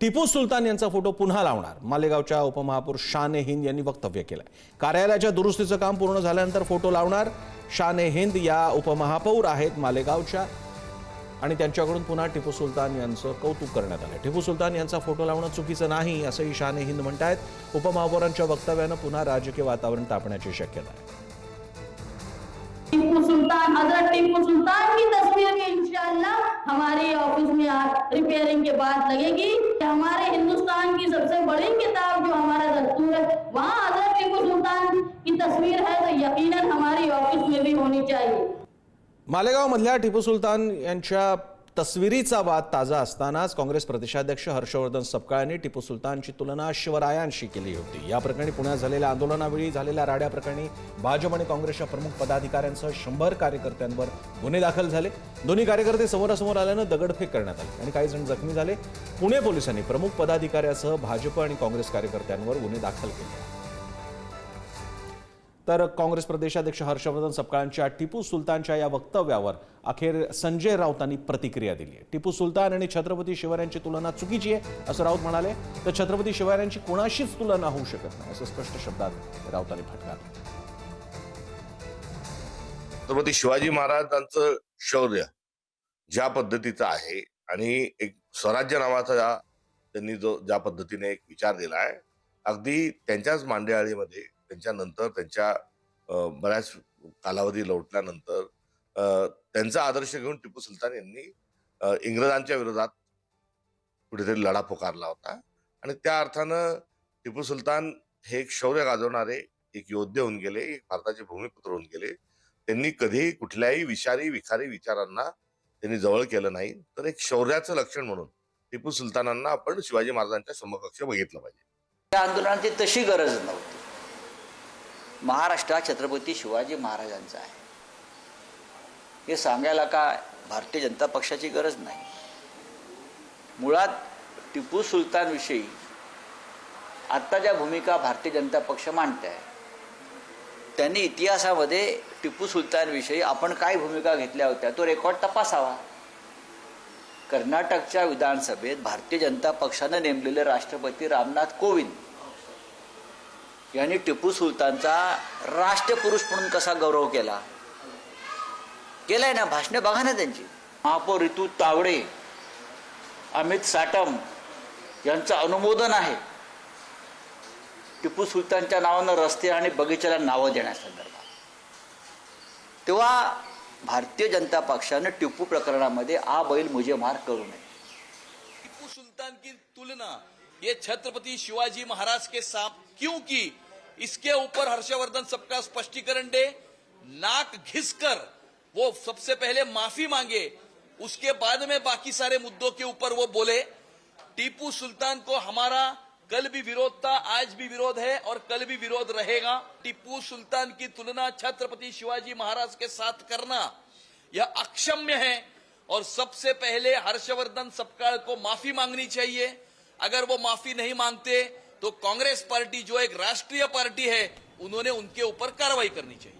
टिपू सुलतान यांचा फोटो पुन्हा लावणार, मालेगावच्या उपमहापौर शान ए हिंद यांनी वक्तव्य केलंय। कार्यालयाच्या दुरुस्तीचं काम पूर्ण झाल्यानंतर फोटो लावणार। शान ए हिंद या उपमहापौर आहेत मालेगावच्या आणि त्यांच्याकडून पुन्हा टिपू सुलतान यांचं कौतुक करण्यात आलं। टिपू सुलतान यांचा फोटो लावणं चुकीचं नाही असंही शान ए हिंद म्हणतायत। उपमहापौरांच्या वक्तव्यानं पुन्हा राजकीय वातावरण तापण्याची शक्यता आहे। टीपू सुल्तान, हजरत टीपू सुल्तान की तस्वीर भी इंशाअल्लाह हमारे ऑफिस में रिपेयरिंग के बाद लगेगी। हमारे हिंदुस्तान की सबसे बड़ी किताब जो हमारा दस्तूर है, वहाँ हजरत टीपू सुल्तान की तस्वीर है तो यकीनन हमारी ऑफिस में भी होनी चाहिए। मालेगाव मधल्या टिपू सुलतान यांच्या तस्वीरीचा वाद ताजा असतानाच काँग्रेस प्रदेशाध्यक्ष हर्षवर्धन सपकाळांनी टिपू सुलतानची तुलना शिवरायांशी केली होती। या प्रकरणी पुण्यात झालेल्या आंदोलनावेळी झालेल्या राड्याप्रकरणी भाजप आणि काँग्रेसच्या प्रमुख पदाधिकाऱ्यांसह 100 कार्यकर्त्यांवर गुन्हे दाखल झाले। दोन्ही कार्यकर्ते समोरासमोर आल्यानं दगडफेक करण्यात आली आणि काही जण जखमी झाले। पुणे पोलिसांनी प्रमुख पदाधिकाऱ्यांसह भाजप आणि काँग्रेस कार्यकर्त्यांवर गुन्हे दाखल केले। तर काँग्रेस प्रदेशाध्यक्ष हर्षवर्धन सपकाळांच्या टिपू सुलतानच्या या वक्तव्यावर अखेर संजय राऊतांनी प्रतिक्रिया दिली आहे। टिपू सुलतान आणि छत्रपती शिवरायांची तुलना चुकीची आहे असं राऊत म्हणाले। तर छत्रपती शिवरायांची कोणाशीच तुलना होऊ शकत नाही असं स्पष्ट शब्दात राऊतांनी फटकारलं। छत्रपती शिवाजी महाराजांचं शौर्य ज्या पद्धतीचं आहे आणि एक स्वराज्य नावाचा त्यांनी जो ज्या पद्धतीने एक विचार दिला आहे, अगदी त्यांच्याच मांडेआळीमध्ये त्यांच्यानंतर त्यांच्या बऱ्याच कालावधी लोटल्यानंतर त्यांचा आदर्श घेऊन टिपू सुलतान यांनी इंग्रजांच्या विरोधात कुठेतरी लढा पुकारला होता आणि त्या अर्थानं टिपू सुलतान हे एक शौर्य गाजवणारे एक योद्धे होऊन गेले, एक भारताचे भूमिपुत्र होऊन गेले। त्यांनी कधीही कुठल्याही विखारी विचारांना त्यांनी जवळ केलं नाही। तर एक शौर्याचं लक्षण म्हणून टिपू सुलतानांना आपण शिवाजी महाराजांच्या समकक्ष बघितलं पाहिजे। त्या आंदोलनाची तशी गरज नव्हती। महाराष्ट्र छत्रपती शिवाजी महाराजांचा आहे हे सांगायला काय भारतीय जनता पक्षाची गरज नाही। मुळात टिपू सुलतान विषयी आता ज्या भूमिका भारतीय जनता पक्ष मांडत आहे, त्यांनी इतिहासामध्ये टिपू सुलतान विषयी आपण काय भूमिका घेतल्या होत्या तो रेकॉर्ड तपासावा। कर्नाटकच्या विधानसभेत भारतीय जनता पक्षाने नेमलेले राष्ट्रपती रामनाथ कोविंद यांनी टिपू सुलतानचा राष्ट्रपुरुष म्हणून कसा गौरव केलाय ना। भाषणे बघा ना त्यांची। महापौर ऋतू तावडे, अमित साटम यांचं अनुमोदन आहे टिपू सुलतानच्या नावानं रस्ते आणि बगीच्याला नावं देण्यासंदर्भात। तेव्हा भारतीय जनता पक्षाने टिपू प्रकरणामध्ये आ बैल मुझे मार करू नये। टिपू सुल्तान की तुलना ये छत्रपति शिवाजी महाराज के साथ क्यों की, इसके ऊपर हर्षवर्धन सबका स्पष्टीकरण दे। नाक घिसकर वो सबसे पहले माफी मांगे, उसके बाद में बाकी सारे मुद्दों के ऊपर वो बोले। टीपू सुल्तान को हमारा कल भी विरोध था, आज भी विरोध है और कल भी विरोध रहेगा। टीपू सुल्तान की तुलना छत्रपति शिवाजी महाराज के साथ करना यह अक्षम्य है और सबसे पहले हर्षवर्धन सपकाळ को माफी मांगनी चाहिए। अगर वो माफी नहीं मांगते तो कांग्रेस पार्टी जो एक राष्ट्रीय पार्टी है, उन्होंने उनके ऊपर कार्रवाई करनी चाहिए।